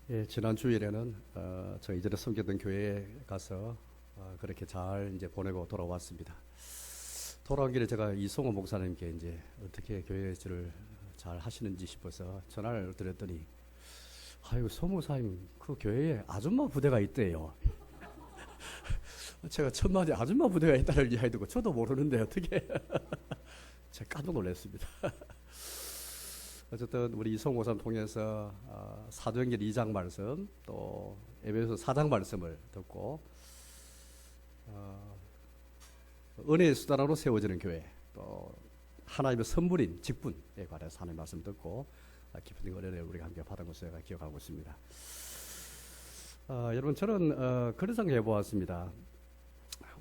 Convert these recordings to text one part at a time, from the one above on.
예, 지난 주일에는 저 이전에 섬기던 교회에 가서 그렇게 잘 이제 보내고 돌아왔습니다. 돌아온 길에 제가 이성호 목사님께 이제 어떻게 교회 일을 잘 하시는지 싶어서 전화를 드렸더니, 아유, 소 목사님 그 교회에 아줌마 부대가 있대요. 제가 첫 마디 아줌마 부대가 있다는 이야기 듣고 저도 모르는데 어떻게 제가 깜짝 놀랐습니다. 어쨌든 우리 이성호 목사님 통해서 사도행전 2장 말씀, 또 에베소서 4장 말씀을 듣고 은혜의 수단으로 세워지는 교회, 또 하나님의 선물인 직분에 관해서 하나님의 말씀 듣고 깊은 은혜를 우리가 함께 받은 것을 제가 기억하고 있습니다. 여러분, 저는 그런 생각 해보았습니다.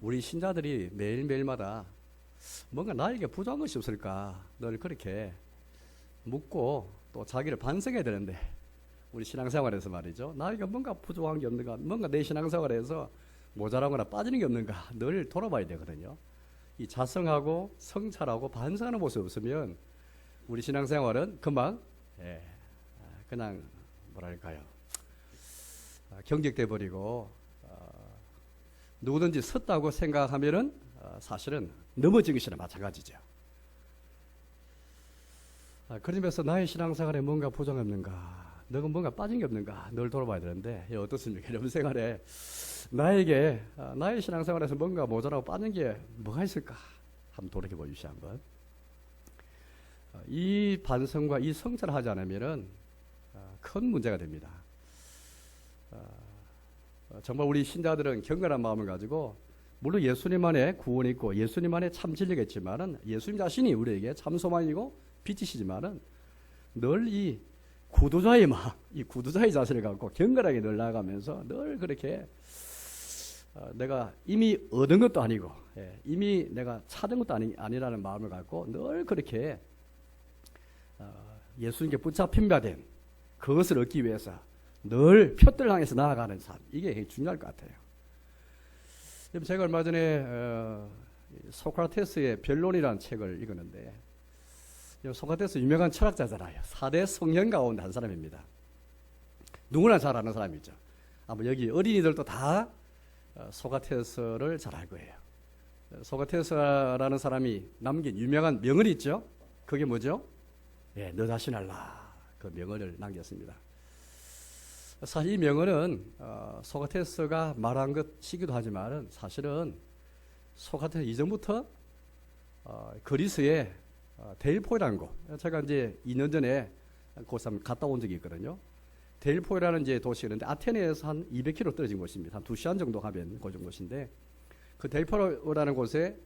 우리 신자들이 매일매일마다 뭔가 나에게 부족한 것이 없을까 늘 그렇게 묻고 또 자기를 반성해야 되는데, 우리 신앙생활에서 말이죠, 나에게 뭔가 부족한 게 없는가, 뭔가 내 신앙생활에서 모자라거나 빠지는 게 없는가 늘 돌아봐야 되거든요. 이 자성하고 성찰하고 반성하는 모습이 없으면 우리 신앙생활은 금방 그냥 뭐랄까요, 경직돼 버리고 누구든지 섰다고 생각하면은 사실은 넘어진 것이나 마찬가지죠. 그런 점에서 나의 신앙생활에 뭔가 부족이 없는가, 너가 뭔가 빠진 게 없는가 늘 돌아봐야 되는데, 어떻습니까? 여러분 생활에 나에게 나의 신앙생활에서 뭔가 모자라고 빠진 게 뭐가 있을까 한번 돌이켜 보십시오. 한번 이 반성과 이 성찰을 하지 않으면은 큰 문제가 됩니다. 정말 우리 신자들은 경건한 마음을 가지고, 물론 예수님 안에 구원이 있고 예수님 안에 참 진리가 있지만은, 예수님 자신이 우리에게 참 소망이고 빛이시지만은 늘 이 구도자의 마음, 이 구도자의 자세를 갖고 경건하게 늘 나아가면서 늘 그렇게 내가 이미 얻은 것도 아니고 이미 내가 찾은 것도 아니라는 마음을 갖고 늘 그렇게 예수님께 붙잡힌 바 된 그것을 얻기 위해서 늘 표대를 향해서 나아가는 삶, 이게 굉장히 중요할 것 같아요. 제가 얼마 전에 소크라테스의 변론이라는 책을 읽었는데, 소크라테스 유명한 철학자잖아요. 4대 성령 가운데 한 사람입니다. 누구나 잘 아는 사람이죠. 아마 여기 어린이들도 다 소크라테스를 잘 알 거예요. 소크라테스라는 사람이 남긴 유명한 명언이 있죠. 그게 뭐죠? 너 자신 알라. 그 명언을 남겼습니다. 사실 이 명언은 소크라테스가 말한 것이기도 하지만, 사실은 소크라테스 이전부터 그리스의 델포이라는 곳, 제가 이제 2년 전에 그곳에 한번 갔다 온 적이 있거든요. 델포이라는 이제 도시가 있는데 아테네에서 한 200km 떨어진 곳입니다. 한 2시간 정도 가면 그 곳인데, 그 델포이라는 곳에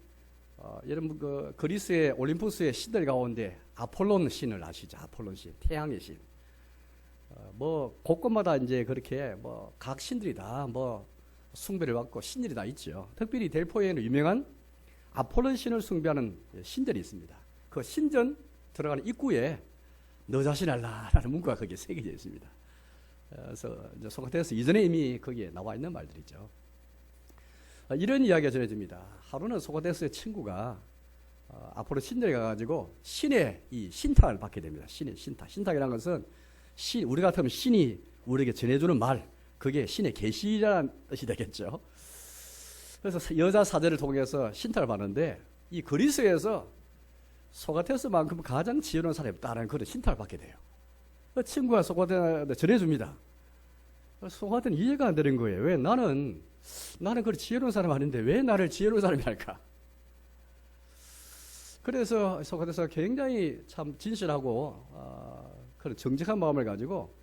여러분 그 그리스의 올림푸스의 신들 가운데 아폴론 신을 아시죠? 아폴론 신, 태양의 신. 뭐 곳곳마다 이제 그렇게 뭐 각 신들이 다 뭐 숭배를 받고 신들이 다 있죠. 특별히 델포이에는 유명한 아폴론 신을 숭배하는 신들이 있습니다. 그 신전 들어가는 입구에 너 자신 알라라는 문구가 거기에 새겨져 있습니다. 그래서 이제 소크라테스 이전에 이미 거기에 나와 있는 말들이죠. 이런 이야기가 전해집니다. 하루는 소크라테스의 친구가 아폴로 신전에 가가지고 신의 이 신탁을 받게 됩니다. 신의 신탁. 신탁이라는 것은 우리 같으면 신이 우리에게 전해주는 말, 그게 신의 계시라는 뜻이 되겠죠. 그래서 여자 사제를 통해서 신탁을 받는데, 이 그리스에서 소크라테스만큼 가장 지혜로운 사람이 없다는 그런 신탁을 받게 돼요. 그 친구가 소크라테스한테 전해줍니다. 소크라테스는 이해가 안 되는 거예요. 왜 나는 그런 지혜로운 사람 아닌데 왜 나를 지혜로운 사람이 할까? 그래서 소크라테스가 굉장히 참 진실하고 그런 정직한 마음을 가지고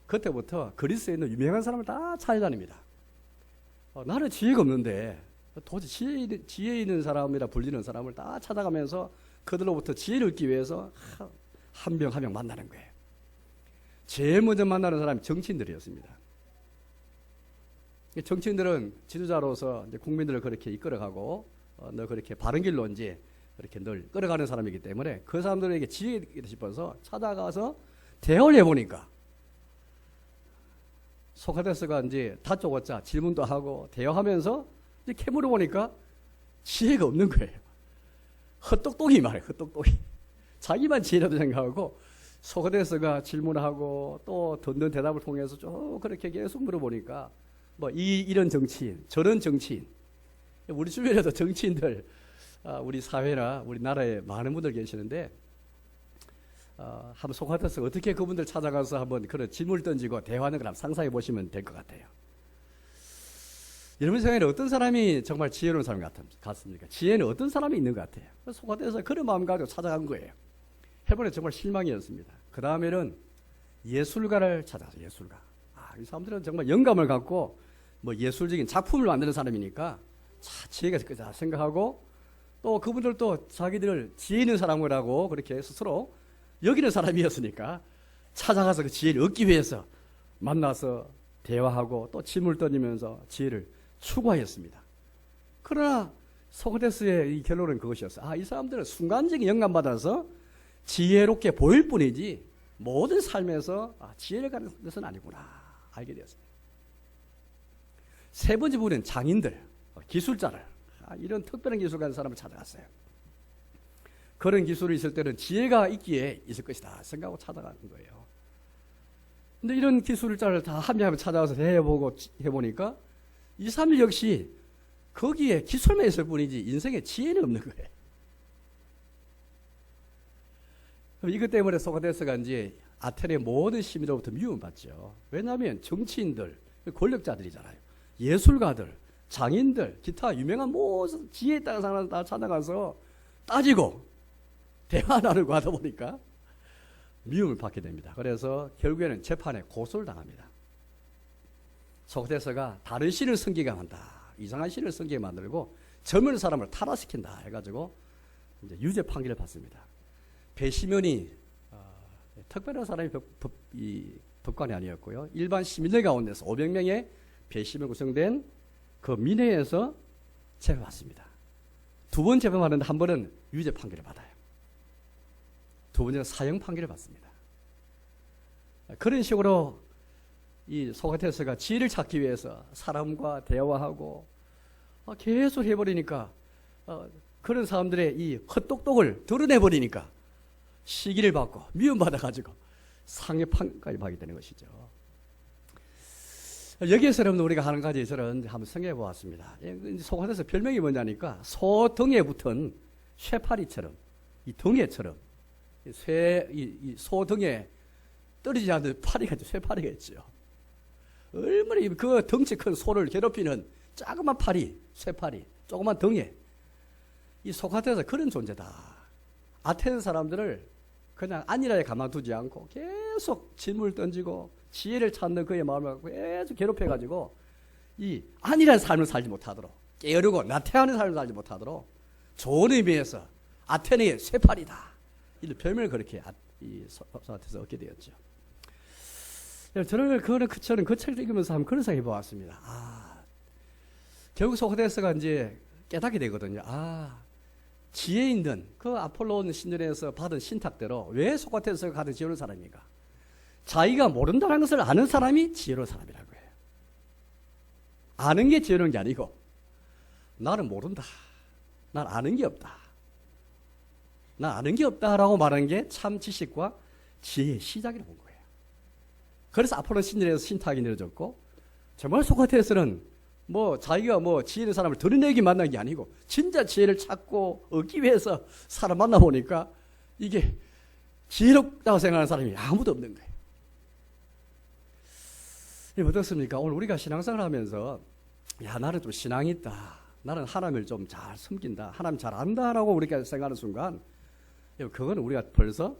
그때부터 그리스에 있는 유명한 사람을 다 찾아다닙니다. 나는 지혜가 없는데 도대체 지혜 있는 사람이라 불리는 사람을 다 찾아가면서 그들로부터 지혜를 얻기 위해서 한 명 한 명 만나는 거예요. 제일 먼저 만나는 사람이 정치인들이었습니다. 정치인들은 지도자로서 이제 국민들을 그렇게 이끌어가고 너 그렇게 바른 길로 이제 그렇게 늘 끌어가는 사람이기 때문에 그 사람들에게 지혜가 싶어서 찾아가서 대화를 해보니까, 소크라테스가 이제 다짜고짜 질문도 하고 대화하면서 이제 캐물어 보니까 지혜가 없는 거예요. 헛똑똑이 말이에요. 헛똑똑이. 자기만 지혜라도 생각하고 소고데스가 질문하고 또 듣는 대답을 통해서 쭉 그렇게 계속 물어보니까 뭐 이런 정치인, 저런 정치인, 우리 주변에도 정치인들, 우리 사회나 우리 나라에 많은 분들 계시는데 한번 소크라테스 어떻게 그분들 찾아가서 한번 그런 질문을 던지고 대화하는 걸 한번 상상해 보시면 될 것 같아요. 여러분 생각에는 어떤 사람이 정말 지혜로운 사람 같습니까? 지혜는 어떤 사람이 있는 것 같아요. 소크라테스가 그런 마음 가지고 찾아간 거예요. 해보니 정말 실망이었습니다. 그 다음에는 예술가를 찾아서 예술가. 이 사람들은 정말 영감을 갖고 뭐 예술적인 작품을 만드는 사람이니까 지혜가 있을 거다 생각하고 또 그분들도 자기들을 지혜 있는 사람이라고 그렇게 스스로 여기는 사람이었으니까 찾아가서 그 지혜를 얻기 위해서 만나서 대화하고 또 질문을 던지면서 지혜를 추구하였습니다. 그러나 소크라테스의 이 결론은 그것이었어요. 이 사람들은 순간적인 영감받아서 지혜롭게 보일 뿐이지 모든 삶에서 지혜를 가는 것은 아니구나 알게 되었습니다. 세 번째 부분은 장인들, 기술자를 이런 특별한 기술 가진 사람을 찾아갔어요. 그런 기술이 있을 때는 지혜가 있기에 있을 것이다 생각하고 찾아가는 거예요. 근데 이런 기술자를 다 한 명 한 명 찾아가서 해보니까 이 사람 역시 거기에 기술만 있을 뿐이지 인생에 지혜는 없는 거예요. 이것 때문에 소크라테스가 이제 아테네 모든 시민으로부터 미움받죠. 왜냐하면 정치인들, 권력자들이잖아요. 예술가들, 장인들, 기타 유명한 모든 지혜 있다는 사람 다 찾아가서 따지고 대화 나누고 하다 보니까 미움을 받게 됩니다. 그래서 결국에는 재판에 고소를 당합니다. 소크라테스가 다른 신을 섬기게 한다. 이상한 신을 섬기게 만들고 젊은 사람을 타락시킨다 해가지고 이제 유죄 판결을 받습니다. 배심원이 특별한 사람이 법관이 아니었고요. 일반 시민들 가운데서 500명의 배심원 구성된 그 민회에서 재판받습니다. 두 번 재판받는데 한 번은 유죄 판결을 받아요. 두 번째는 사형 판결을 받습니다. 그런 식으로 이 소크라테스가 지혜를 찾기 위해서 사람과 대화하고 계속 해버리니까 그런 사람들의 이 헛똑똑을 드러내버리니까 시기를 받고 미움받아가지고 상해판까지 받게 되는 것이죠. 여기에서 여러분 우리가 하는 가지 저는 한번 생각해 보았습니다. 소크라테스 별명이 뭐냐니까 소등에 붙은 쇠파리처럼 이 등에처럼 이 소등에 떨어지지 않는 파리가 있죠. 쇠파리가 있죠. 얼마나 그 덩치 큰 소를 괴롭히는 작은 파리, 쇠파리, 조그만 등에 이 소크라테스가 그런 존재다. 아테네 사람들을 그냥 안일하게 가만두지 않고 계속 질문을 던지고 지혜를 찾는 그의 마음을 갖고 계속 괴롭혀가지고 이 안일한 삶을 살지 못하도록 게으르고 나태하는 삶을 살지 못하도록 좋은 의미에서 아테네의 쇠파리다. 이 별명을 그렇게 이 소크라테스가 얻게 되었죠. 저는 그 책을 읽으면서 한번 그런 생각해 보았습니다. 결국 소크라테스가 이제 깨닫게 되거든요. 지혜 있는 그 아폴론 신전에서 받은 신탁대로 왜 소크라테스가 가장 지혜로운 사람입니까? 자기가 모른다는 것을 아는 사람이 지혜로운 사람이라고 해요. 아는 게 지혜로운 게 아니고 나는 모른다. 난 아는 게 없다. 난 아는 게 없다라고 말하는 게 참 지식과 지혜의 시작이라고 본 거예요. 그래서 아폴론 신전에서 신탁이 내려졌고 정말 소크라테스는 자기가 지혜 있는 사람을 드러내기 만난 게 아니고 진짜 지혜를 찾고 얻기 위해서 사람 만나보니까 이게 지혜롭다고 생각하는 사람이 아무도 없는 거예요. 어떻습니까? 오늘 우리가 신앙생활을 하면서 나는 좀 신앙이 있다. 나는 하나님을 좀 잘 섬긴다. 하나님 잘 안다라고 우리가 생각하는 순간 그건 우리가 벌써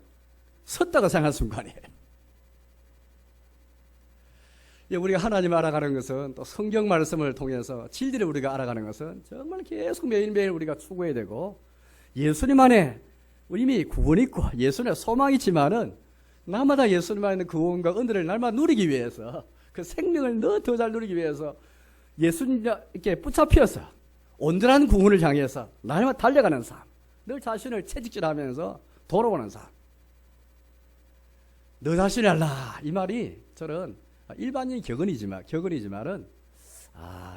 섰다고 생각하는 순간이에요. 우리가 하나님 알아가는 것은 또 성경 말씀을 통해서 진리를 우리가 알아가는 것은 정말 계속 매일매일 우리가 추구해야 되고 예수님 안에 이미 구원이 있고 예수님의 소망이 있지만은 날마다 예수님 안에 있는 구원과 은혜를 날마다 누리기 위해서 그 생명을 더 잘 누리기 위해서 예수님께 붙잡혀서 온전한 구원을 향해서 날마다 달려가는 삶, 늘 자신을 채찍질하면서 돌아오는 삶. 너 자신이 알라 이 말이 저는 일반인 격언이지만은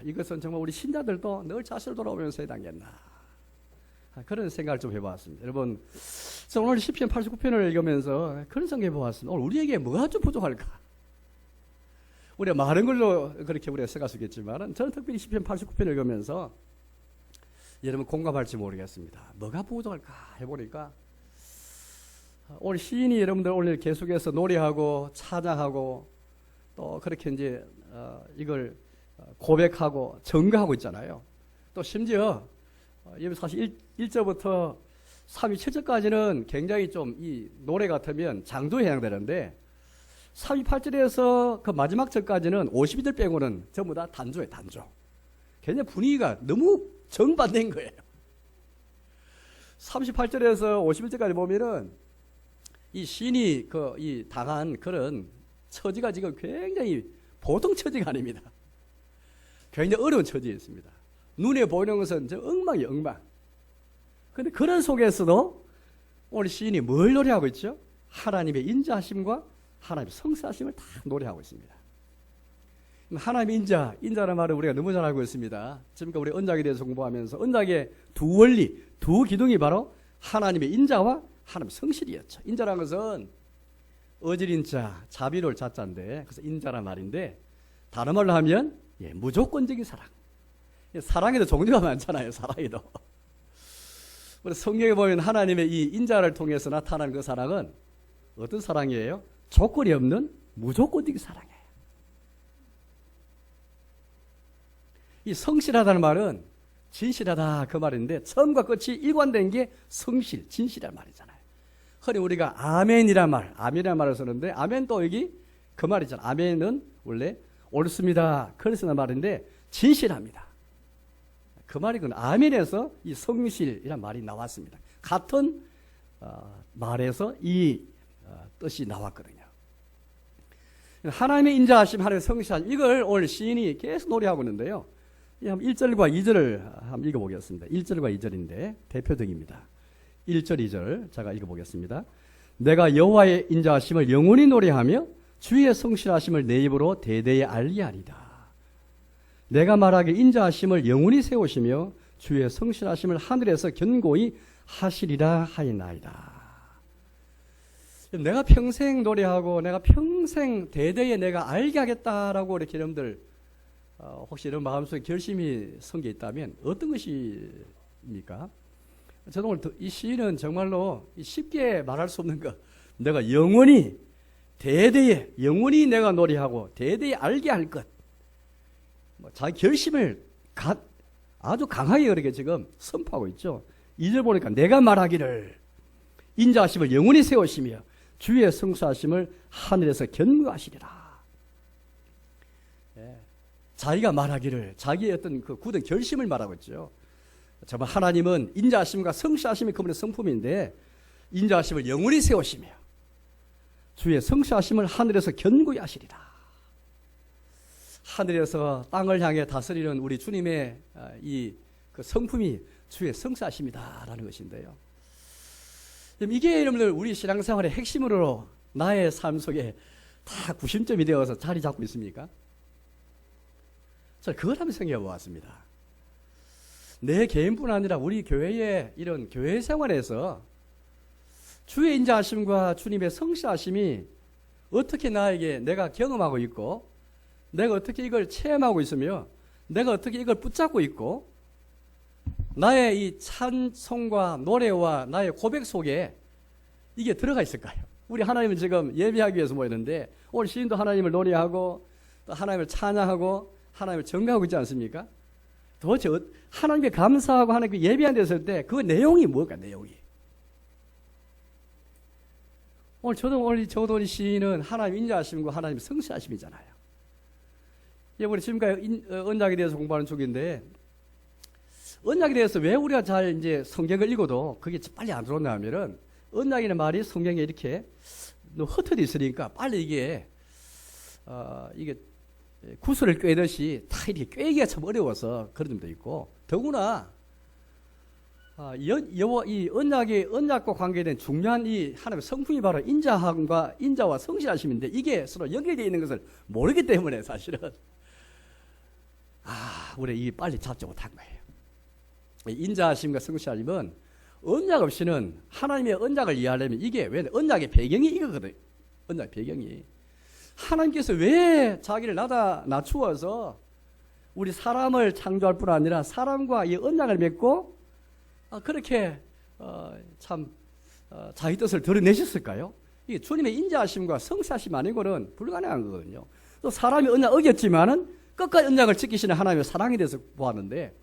이것은 정말 우리 신자들도 늘 자신을 돌아보면서 해야 되겠나. 그런 생각을 좀 해보았습니다. 여러분, 저 오늘 시편 89편을 읽으면서 그런 생각 해보았습니다. 오늘 우리에게 뭐가 좀 부족할까? 우리가 많은 걸로 그렇게 우리가 생각할 수 있겠지만, 저는 특별히 시편 89편을 읽으면서 여러분 공감할지 모르겠습니다. 뭐가 부족할까 해보니까, 오늘 시인이 여러분들 오늘 계속해서 노래하고 찬양하고 또 그렇게 이제 이걸 고백하고 증거하고 있잖아요. 또 심지어 여기 사실 1절부터 3위 7절까지는 굉장히 좀 이 노래 같으면 장도에 해당되는데 3위 8절에서 그 마지막 절까지는 52절 빼고는 전부 다 단조예요. 단조. 굉장히 분위기가 너무 정반대인 거예요. 38절에서 51절까지 보면은 이 시인이 이 당한 그런 처지가 지금 굉장히 보통 처지가 아닙니다. 굉장히 어려운 처지에 있습니다. 눈에 보이는 것은 저 엉망이에요, 엉망. 근데 그런 속에서도 오늘 시인이 뭘 노래하고 있죠? 하나님의 인자하심과 하나님의 성사하심을 다 노래하고 있습니다. 하나님의 인자라는 말을 우리가 너무 잘 알고 있습니다. 지금까지 우리 언약에 대해서 공부하면서 언약의 두 원리, 두 기둥이 바로 하나님의 인자와 하나님의 성실이었죠. 인자라는 것은 어질인 자, 자비로울 자자인데, 그래서 인자란 말인데, 다른 말로 하면 무조건적인 사랑. 사랑에도 종류가 많잖아요. 사랑에도. 우리 성경에 보면 하나님의 이 인자를 통해서 나타나는 그 사랑은 어떤 사랑이에요? 조건이 없는 무조건적인 사랑이에요. 이 성실하다는 말은 진실하다 그 말인데 처음과 끝이 일관된 게 성실, 진실이란 말이잖아요. 흔히 우리가 아멘이란 말을 쓰는데 아멘도 여기 그 말이잖아요. 아멘은 원래 옳습니다. 그래서 말인데 진실합니다. 그 말이 그 아멘에서 이 성실이란 말이 나왔습니다. 같은 말에서 이 뜻이 나왔거든요. 하나님의 인자하심, 하나님의 성실하심, 이걸 오늘 시인이 계속 노래하고 있는데요. 1절과 2절을 한번 읽어보겠습니다. 1절과 2절인데 대표적입니다. 1절, 2절 제가 읽어보겠습니다. 내가 여호와의 인자하심을 영원히 노래하며 주의 성실하심을 내 입으로 대대에 알리하리다. 내가 말하길 인자하심을 영원히 세우시며 주의 성실하심을 하늘에서 견고히 하시리라 하이나이다. 내가 평생 노래하고 내가 평생 대대에 내가 알게 하겠다라고 이렇게 여러분들 혹시 이런 마음속에 결심이 선 게 있다면 어떤 것입니까? 저는 오늘 이 시인은 정말로 쉽게 말할 수 없는 것, 내가 영원히 대대에 영원히 내가 노래하고 대대에 알게 할 것, 자기 결심을 아주 강하게 그렇게 지금 선포하고 있죠. 2절 보니까 내가 말하기를 인자하심을 영원히 세우시며 주의 성수하심을 하늘에서 견고하시리라. 자기가 말하기를 자기의 어떤 그 굳은 결심을 말하고 있죠. 정말 하나님은 인자하심과 성실하심이 그분의 성품인데 인자하심을 영원히 세우시며 주의 성실하심을 하늘에서 견고히 하시리라. 하늘에서 땅을 향해 다스리는 우리 주님의 이 그 성품이 주의 성실하심이다라는 것인데요. 이게 여러분들 우리 신앙생활의 핵심으로 나의 삶 속에 다 구심점이 되어서 자리 잡고 있습니까? 저는 그걸 한번 생각해 보았습니다. 내 개인뿐 아니라 우리 교회의 이런 교회 생활에서 주의 인자하심과 주님의 성실하심이 어떻게 나에게 내가 경험하고 있고 내가 어떻게 이걸 체험하고 있으며 내가 어떻게 이걸 붙잡고 있고 나의 이 찬송과 노래와 나의 고백 속에 이게 들어가 있을까요? 우리 하나님은 지금 예배하기 위해서 모였는데 오늘 시인도 하나님을 노래하고 또 하나님을 찬양하고 하나님을 전가하고 있지 않습니까? 도대체 하나님께 감사하고 하나님께 예배한 데 있을 때 그 내용이 뭘까? 내용이 오늘 저도 이 시인은 하나님 인자하심과 하나님 성실하심이잖아요. 우리 지금까지 언약에 대해서 공부하는 중인데 언약에 대해서 왜 우리가 잘 이제 성경을 읽어도 그게 빨리 안 들어오냐 하면은 언약이라는 말이 성경에 이렇게 흩어져 있으니까 빨리 이게 구슬을 꿰듯이 다 이렇게 꿰기가 참 어려워서 그런 점도 있고 더구나 이 언약과 관계된 중요한 이 하나님의 성품이 바로 인자와 성실하심인데 이게 서로 연결되어 있는 것을 모르기 때문에 사실은 우리 이 빨리 잡지 못한 거예요. 인자하심과 성실하심은 언약 없이는 하나님의 언약을 이해하려면 이게 왜 언약의 배경이 이거거든. 언약 배경이 하나님께서 왜 자기를 낮추어서 우리 사람을 창조할 뿐 아니라 사람과 이 언약을 맺고 그렇게 참 자기 뜻을 드러내셨을까요? 이게 주님의 인자하심과 성실하심 아니고는 불가능한 거거든요. 또 사람이 언약 어겼지만은 끝까지 언약을 지키시는 하나님의 사랑에 대해서 보았는데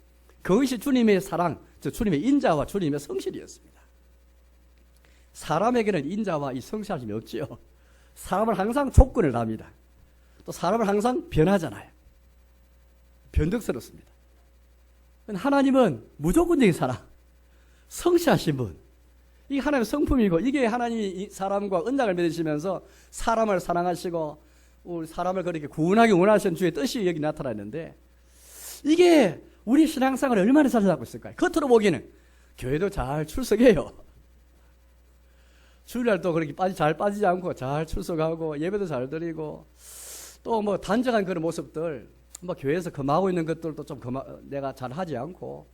그것이 주님의 사랑, 즉 주님의 인자와 주님의 성실이었습니다. 사람에게는 인자와 이 성실하심이 없지요. 사람은 항상 조건을 답니다. 또 사람은 항상 변하잖아요. 변덕스럽습니다. 하나님은 무조건적인 사랑, 성실하신 분. 이게 하나님의 성품이고 이게 하나님이 사람과 언약을 맺으시면서 사람을 사랑하시고 우리 사람을 그렇게 구원하기 원하시는 주의 뜻이 여기 나타나는데 이게 우리 신앙생활을 얼마나 잘 살고 있을까요? 겉으로 보기에는 교회도 잘 출석해요. 주일날도 그렇게 잘 빠지지 않고 잘 출석하고 예배도 잘 드리고 또 뭐 단정한 그런 모습들 뭐 교회에서 금하고 있는 것들도 좀 내가 잘 하지 않고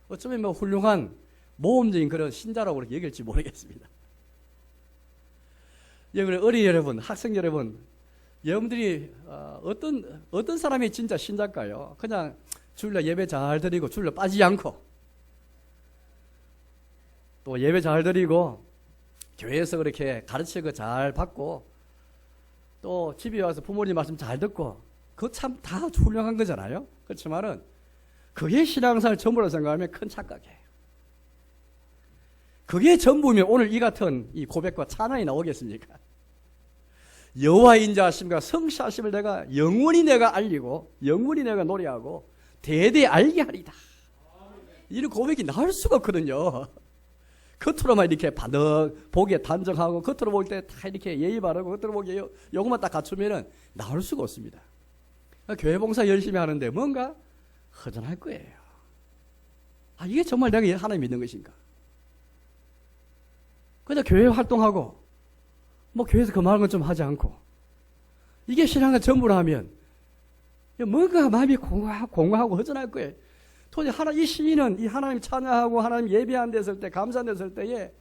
어쩌면 뭐 훌륭한 모험적인 그런 신자라고 그렇게 여길지 모르겠습니다. 여러분 어린이 여러분, 학생 여러분, 여러분들이 어떤 사람이 진짜 신자일까요? 그냥 주일날 예배 잘 드리고 주일날 빠지지 않고 또 예배 잘 드리고 교회에서 그렇게 가르치고 잘 받고 또 집에 와서 부모님 말씀 잘 듣고 그거 참 다 훌륭한 거잖아요. 그렇지만은 그게 신앙생활 전부로 생각하면 큰 착각이에요. 그게 전부면 오늘 이 같은 이 고백과 찬양이 나오겠습니까? 여호와의 인자하심과 성실하심을 내가 영원히 내가 알리고 영원히 내가 노래하고 대대 알게 하리다. 이런 고백이 나올 수가 없거든요. 겉으로만 이렇게 보기에 단정하고 겉으로 볼 때 다 이렇게 예의 바르고 겉으로 보기에 요것만 딱 갖추면은 나올 수가 없습니다. 교회 봉사 열심히 하는데 뭔가 허전할 거예요. 이게 정말 내가 하나님 믿는 것인가? 그냥 교회 활동하고 뭐 교회에서 그만한 건 좀 하지 않고 이게 신앙의 전부라 하면 뭔가 마음이 공허하고 허전할 거예요. 도대체 이 시인은 이 하나님 찬양하고 하나님 예배한 데서 때 감사한 데서 때에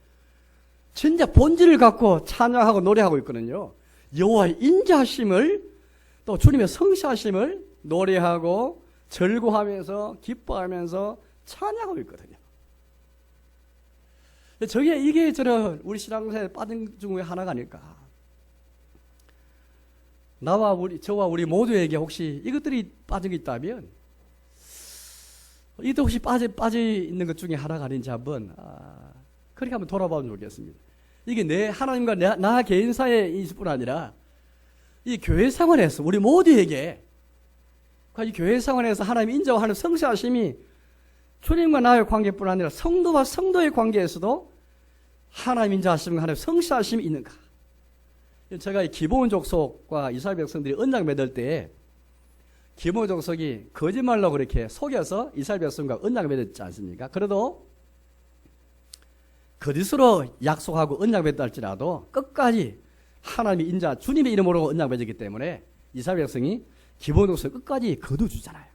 진짜 본질을 갖고 찬양하고 노래하고 있거든요. 여호와의 인자하심을 또 주님의 성실하심을 노래하고 절구하면서 기뻐하면서 찬양하고 있거든요. 이게 저는 우리 신앙생활에 빠진 중에 하나가 아닐까. 저와 우리 모두에게 혹시 이것들이 빠진 게 있다면, 이것도 혹시 빠져 있는 것 중에 하나가 아닌지 한번, 그렇게 한번 돌아보면 좋겠습니다. 이게 하나님과 나 개인 사이에 있을 뿐 아니라, 이 교회 생활에서 우리 모두에게, 이 교회 생활에서 하나님 인자하는 성실하심이 주님과 나의 관계뿐 아니라 성도와 성도의 관계에서도 하나님 인자하심과 하나님 성실하심이 있는가? 제가 이 기브온 족속과 이스라엘 백성들이 언약 맺을 때 기브온 족속이 거짓말로 그렇게 속여서 이스라엘 백성과 언약 맺었지 않습니까? 그래도 거짓으로 약속하고 언약 맺었다 할지라도 끝까지 하나님의 인자 주님의 이름으로 언약 맺었기 때문에 이스라엘 백성이 기브온 족속 끝까지 거두주잖아요.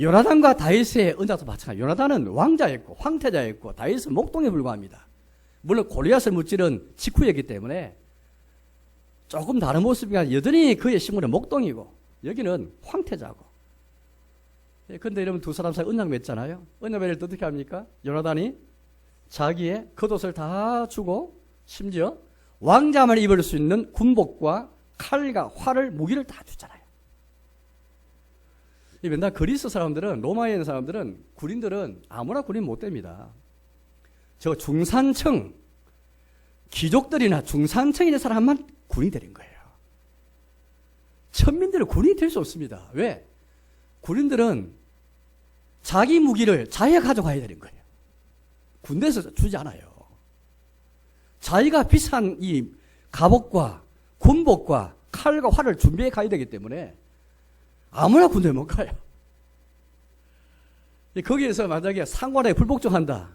요나단과 다윗의 언약도 마찬가지예요. 요나단은 왕자였고 황태자였고 다윗은 목동에 불과합니다. 물론 골리앗을 무찌른 직후였기 때문에 조금 다른 모습이가 여전히 그의 신분은 목동이고 여기는 황태자고. 그런데 여러분 두 사람 사이 언약 맺잖아요. 언약 맺을 때 어떻게 합니까? 요나단이 자기의 겉옷을 다 주고 심지어 왕자만 입을 수 있는 군복과 칼과 활을 무기를 다 주잖아요. 맨날 그리스 사람들은 로마에 있는 사람들은 군인들은 아무나 군인 못 됩니다. 저 중산층 귀족들이나 중산층에 있는 사람만 군인이 되는 거예요. 천민들은 군인이 될 수 없습니다. 왜? 군인들은 자기 무기를 자기가 가져가야 되는 거예요. 군대에서 주지 않아요. 자기가 비싼 이 갑옷과 군복과 칼과 활을 준비해 가야 되기 때문에 아무나 군대에 못 가요. 거기에서 만약에 상관에 불복종한다.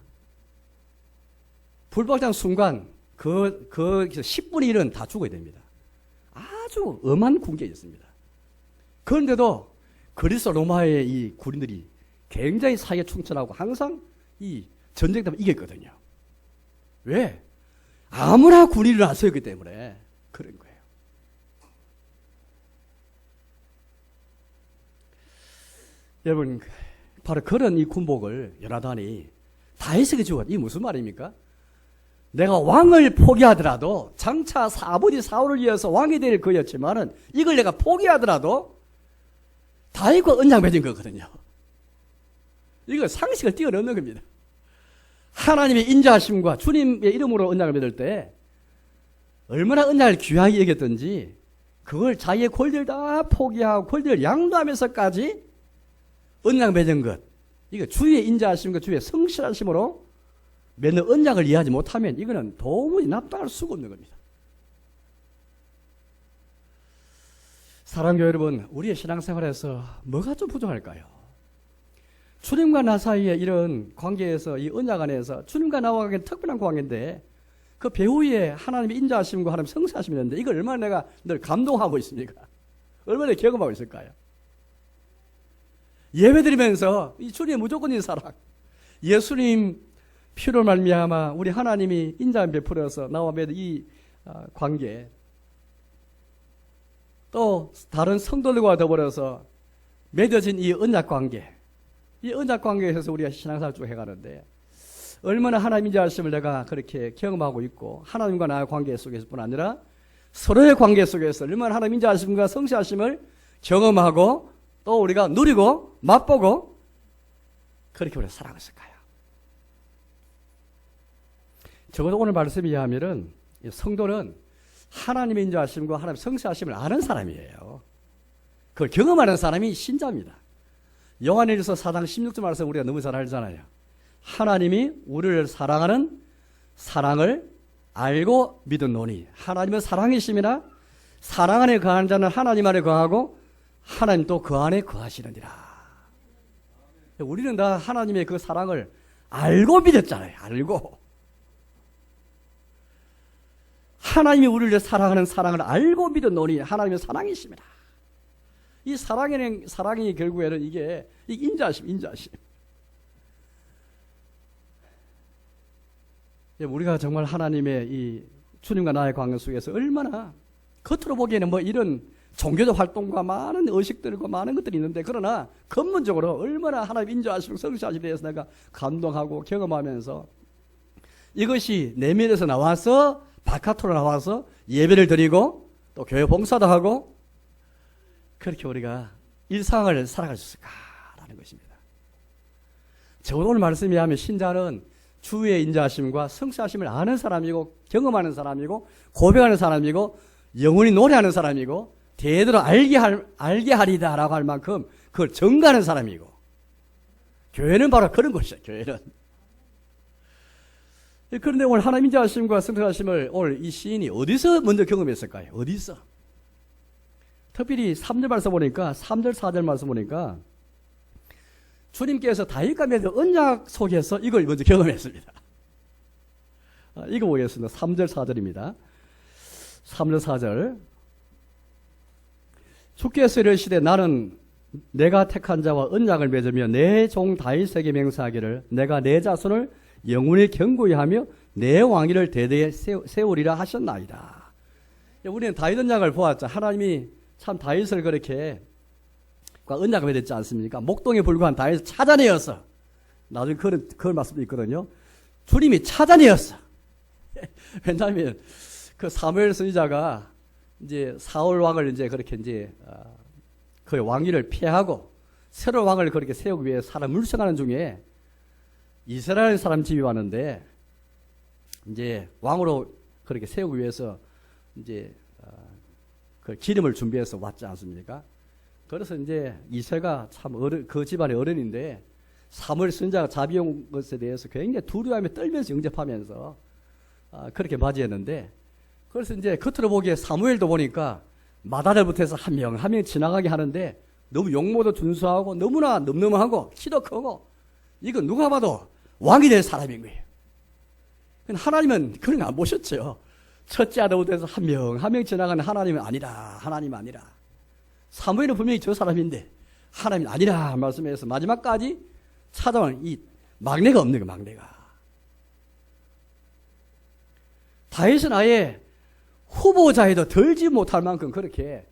불복종한 순간 그 10분의 1은 다 죽어야 됩니다. 아주 엄한 군계였습니다. 그런데도 그리스 로마의 이 군인들이 굉장히 사기에 충천하고 항상 이 전쟁 때문에 이겼거든요. 왜? 아무나 군인을 안 세웠기 때문에 그런 거예요. 여러분, 바로 그런 이 군복을 요나단이 다윗에게 주었. 이게 무슨 말입니까? 내가 왕을 포기하더라도 장차 아버지 사울을 위해서 왕이 될 거였지만은 이걸 내가 포기하더라도 다윗과 언약 맺은 거거든요. 이거 상식을 뛰어넘는 겁니다. 하나님의 인자하심과 주님의 이름으로 언약을 맺을 때 얼마나 언약을 귀하게 여겼던지 그걸 자기의 권리를 다 포기하고 권리를 양도하면서까지 언약 맺은 것, 이거 주의 인자하심과 주의 성실하심으로 맺는 언약을 이해하지 못하면 이거는 도무지 납득할 수가 없는 겁니다. 사랑하는 여러분, 우리의 신앙생활에서 뭐가 좀 부족할까요? 주님과 나 사이에 이런 관계에서, 이 언약 안에서 주님과 나와 관계는 특별한 관계인데 그 배후에 하나님의 인자하심과 하나님의 성실하심이 있는데 이걸 얼마나 내가 늘 감동하고 있습니까? 얼마나 경험하고 있을까요? 예배드리면서 이 주님의 무조건적인 사랑, 예수님 피로 말미암아 우리 하나님이 인자함 베풀어서 나와 맺은 이 관계, 또 다른 성도들과 더불어서 맺어진 이 언약 관계, 이 언약 관계에서 우리가 신앙생활 쭉 해가는데 얼마나 하나님 인자하심을 내가 그렇게 경험하고 있고 하나님과 나의 관계 속에서뿐 아니라 서로의 관계 속에서 얼마나 하나님 인자하심과 성실하심을 경험하고 또 우리가 누리고 맛보고 그렇게 우리가 살아갔을까요? 적어도 오늘 말씀에 의하면 성도는 하나님의 인자하심과 하나님의 성실하심을 아는 사람이에요. 그걸 경험하는 사람이 신자입니다. 요한일서 4장 16절 말씀 우리가 너무 잘 알잖아요. 하나님이 우리를 사랑하는 사랑을 알고 믿었노니 하나님은 사랑이심이나 사랑 안에 거하는 자는 하나님 안에 거하고 하나님 또 그 안에 거하시느니라. 우리는 다 하나님의 그 사랑을 알고 믿었잖아요. 알고. 하나님이 우리를 사랑하는 사랑을 알고 믿었노니 하나님의 사랑이십니다. 이 사랑이 결국에는 이게 인자하심. 우리가 정말 하나님의 이 주님과 나의 관계 속에서 얼마나 겉으로 보기에는 뭐 이런 종교적 활동과 많은 의식들과 많은 것들이 있는데 그러나 근본적으로 얼마나 하나님 인자하시고 성실하심에 대해서 내가 감동하고 경험하면서 이것이 내면에서 나와서 바깥으로 나와서 예배를 드리고 또 교회 봉사도 하고 그렇게 우리가 일상을 살아갈 수 있을까라는 것입니다. 적어도 오늘 말씀에 하면 신자는 주의 인자하심과 성실하심을 아는 사람이고 경험하는 사람이고 고백하는 사람이고 영원히 노래하는 사람이고 대대로 알게 하리다라고 할 만큼 그걸 전가하는 사람이고 교회는 바로 그런 것이죠. 교회는. 그런데 오늘 하나님 인자하심과 성실하심을 오늘 이 시인이 어디서 먼저 경험했을까요? 어디서? 특별히 3절 말씀 보니까 3절 4절 말씀 보니까 주님께서 다윗과 맺은 언약 속에서 이걸 먼저 경험했습니다. 이거 보겠습니다. 3절 4절입니다. 3절 4절 주께서 이르시되 나는 내가 택한 자와 언약을 맺으며 내 종 다윗에게 맹세하기를 내가 내 자손을 영원히 견고히 하며 내 왕위를 대대에 세우리라 하셨나이다. 우리는 다윗 언약을 보았죠. 하나님이 참 다윗을 그렇게 언약을 맺었지 않습니까? 목동에 불과한 다윗을 찾아내어서 나중에 그런 말씀도 있거든요. 주님이 찾아내었어. 왜냐하면 그 사무엘 선지자가 이제 사울 왕을 이제 그렇게 이제 그 왕위를 피하고 새로운 왕을 그렇게 세우기 위해 사람 물색하는 중에 이스라엘 사람 집이 왔는데 이제 왕으로 그렇게 세우기 위해서 이제 그 기름을 준비해서 왔지 않습니까? 그래서 이제 이새가 참 그 집안의 어른인데 사무엘 선지자가 자비한 것에 대해서 굉장히 두려워하며 떨면서 영접하면서 그렇게 맞이했는데 그래서 이제 겉으로 보기에 사무엘도 보니까 마다들부터 해서 한 명 지나가게 하는데 너무 용모도 준수하고 너무나 늠름하고 키도 크고 이거 누가 봐도 왕이 될 사람인 거예요. 하나님은 그런 거 안 보셨죠. 첫째 아들부터 해서 한 명 지나가는 하나님은 아니라. 사무엘은 분명히 저 사람인데 하나님 아니라 말씀해서 마지막까지 찾아오는 이 막내가 없는 거예요. 막내가. 다윗은 아예 후보자에도 들지 못할 만큼 그렇게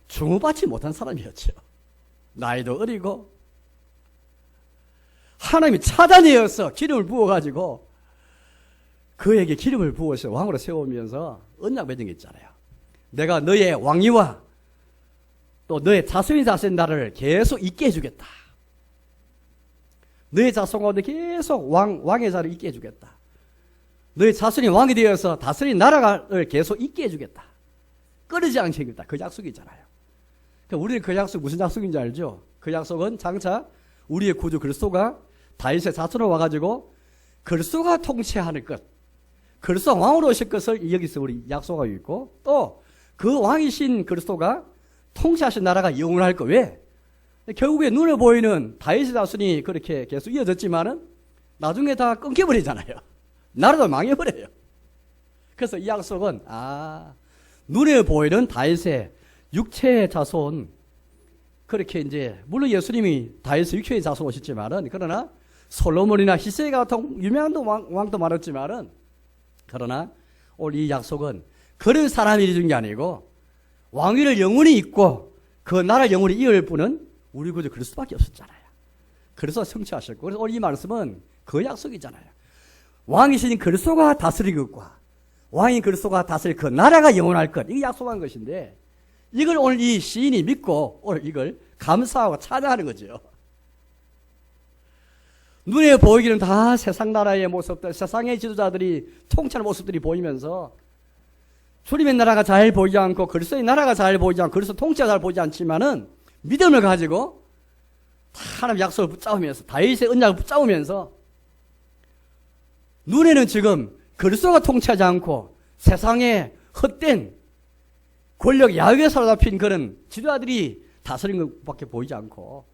중후받지 못한 사람이었죠. 나이도 어리고 하나님이 찾아내어서 기름을 부어가지고 그에게 기름을 부어서 왕으로 세우면서 언약 맺은 게 있잖아요. 내가 너의 왕위와 또 너의 자손이 자손 나라를 계속 있게 해주겠다. 너의 자손 가운데 계속 왕의 자리를 있게 해주겠다. 너의 자손이 왕이 되어서 다스린 나라를 계속 있게 해주겠다. 끊이지 않게 해주겠다. 그 약속이 있잖아요. 그러니까 우리는 그 약속 무슨 약속인지 알죠? 그 약속은 장차 우리의 구주 그리스도가 다윗의 자손으로 와가지고 그리스도가 통치하는 것, 그리스도가 왕으로 오실 것을 여기서 우리 약속하고 있고, 또 그 왕이신 그리스도가 통치하신 나라가 영원할 거. 왜? 결국에 눈에 보이는 다윗의 자손이 그렇게 계속 이어졌지만은 나중에 다 끊겨버리잖아요. 나라도 망해버려요. 그래서 이 약속은 눈에 보이는 다윗의 육체의 자손, 그렇게 이제 물론 예수님이 다윗의 육체의 자손 오셨지만은, 그러나 솔로몬이나 히스기 같은 유명한 왕도 많았지만은, 그러나 오늘 이 약속은 그런 사람이 이루는 게 아니고 왕위를 영원히 있고 그 나라를 영원히 이을 분은 우리 구주 그리스도밖에 없었잖아요. 그래서 성취하셨고, 그래서 오늘 이 말씀은 그 약속이잖아요. 왕이신 그리스도가 다스릴 것과 왕인 그리스도가 다스릴 그 나라가 영원할 것, 이게 약속한 것인데, 이걸 오늘 이 시인이 믿고 오늘 이걸 감사하고 찬양하는 거죠. 눈에 보이기는 다 세상 나라의 모습들, 세상의 지도자들이 통치하는 모습들이 보이면서 주님의 나라가 잘 보이지 않고 그리스도의 나라가 잘 보이지 않고 그리스도 통치가 잘 보이지 않지만은 믿음을 가지고 하나님 약속을 붙잡으면서 다윗의 언약을 붙잡으면서 눈에는 지금 그리스도가 통치하지 않고 세상의 헛된 권력 야유에 사로잡힌 그런 지도자들이 다스린 것밖에 보이지 않고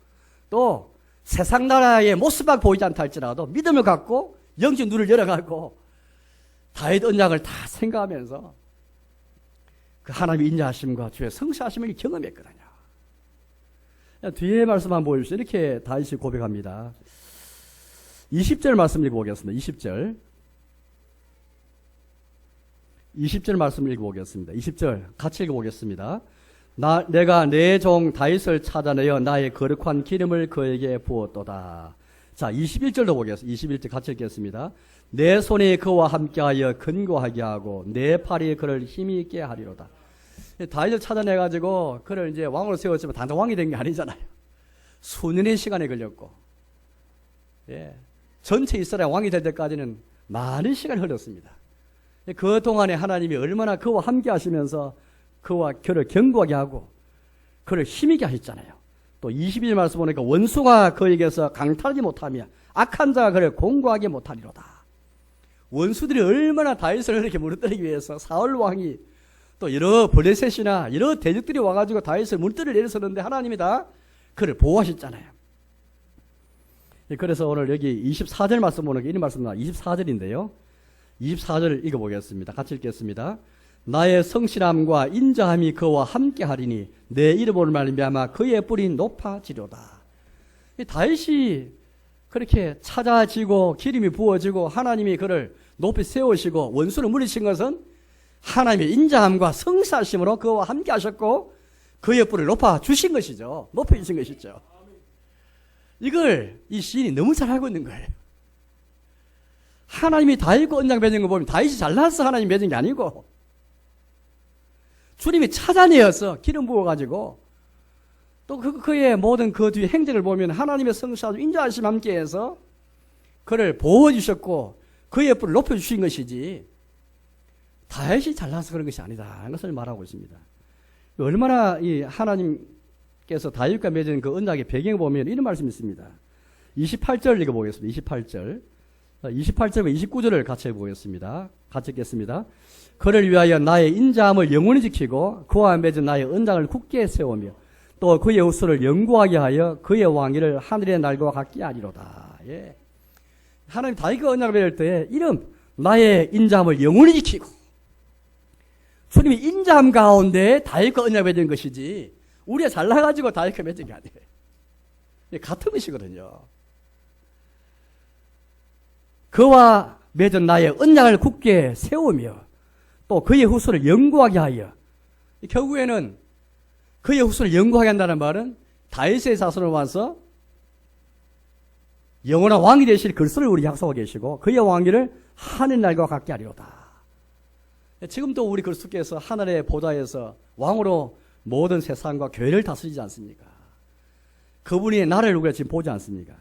또 세상 나라의 모습밖에 보이지 않다 할지라도 믿음을 갖고 영적 눈을 열어가고 다윗 언약을 다 생각하면서 그 하나님의 인자하심과 주의 성취하심을 경험했거든요. 뒤에 말씀 한번 보여주시죠. 이렇게 다윗이 고백합니다. 20절 말씀 읽어보겠습니다. 20절 말씀 읽어보겠습니다. 20절 같이 읽어보겠습니다. 내가 내 종 다윗을 찾아내어 나의 거룩한 기름을 그에게 부었도다. 자, 21절도 보겠습니다. 21절 같이 읽겠습니다. 내 손이 그와 함께하여 근고하게 하고 내 팔이 그를 힘이 있게 하리로다. 다윗을 찾아내가지고 그를 이제 왕으로 세웠지만 단독 왕이 된 게 아니잖아요. 수년의 시간이 걸렸고, 전체 이스라엘 왕이 될 때까지는 많은 시간이 흘렀습니다. 그 동안에 하나님이 얼마나 그와 함께 하시면서 그를 견고하게 하고 그를 힘있게 하셨잖아요. 또 22절 말씀 보니까 원수가 그에게서 강탈하지 못하며 악한 자가 그를 공고하게 못하리로다. 원수들이 얼마나 다윗을 이렇게 무너뜨리기 위해서 사울 왕이 또 여러 블레셋이나 여러 대적들이 와가지고 다윗을 무너뜨리려 내렸었는데 하나님이 다 그를 보호하셨잖아요. 그래서 오늘 여기 24절 말씀 보니까 이런 말씀 나와요. 24절인데요. 24절을 읽어보겠습니다. 같이 읽겠습니다. 나의 성실함과 인자함이 그와 함께하리니 내 이름으로 말미암아 그의 뿔이 높아지려다. 다윗이 그렇게 찾아지고 기름이 부어지고 하나님이 그를 높이 세우시고 원수를 물리친 것은 하나님의 인자함과 성실하심으로 그와 함께하셨고 그의 뿔을 높아주신 것이죠. 높여주신 것이죠. 이걸 이 시인이 너무 잘 알고 있는 거예요. 하나님이 다윗과 언약 맺은 거 보면 다윗이 잘나서 하나님 맺은 게 아니고 주님이 찾아내어서 기름 부어가지고 또 그의 모든 그 뒤에 행적을 보면 하나님의 성실하심 인자하심 함께해서 그를 보호해주셨고 그의 뿔을 높여주신 것이지 다윗이 잘나서 그런 것이 아니다 하는 것을 말하고 있습니다. 얼마나 이 하나님께서 다윗과 맺은 그 언약의 배경을 보면 이런 말씀이 있습니다. 28절 읽어보겠습니다. 28절과 29절을 같이 해보겠습니다. 같이 읽겠습니다. 그를 위하여 나의 인자함을 영원히 지키고 그와 맺은 나의 언약을 굳게 세우며 또 그의 후손을 영구하게 하여 그의 왕위를 하늘의 날과 같게 하리로다. 예. 하나님 다윗과 언약을 맺을 때 이름 나의 인자함을 영원히 지키고 주님이 인자함 가운데 다윗과 언약을 맺은 것이지 우리가 잘나가지고 다윗과 맺은 게 아니에요. 같은 것이거든요. 그와 맺은 나의 언약을 굳게 세우며 또 그의 후손을 영구하게 하여, 결국에는 그의 후손을 영구하게 한다는 말은 다윗의 자손을 와서 영원한 왕이 되실 그리스도를 우리 약속하고 계시고 그의 왕위를 하늘날과 같게 하리로다. 지금도 우리 그리스도께서 하늘의 보좌에서 왕으로 모든 세상과 교회를 다스리지 않습니까? 그분이 나를 우리가 지금 보지 않습니까?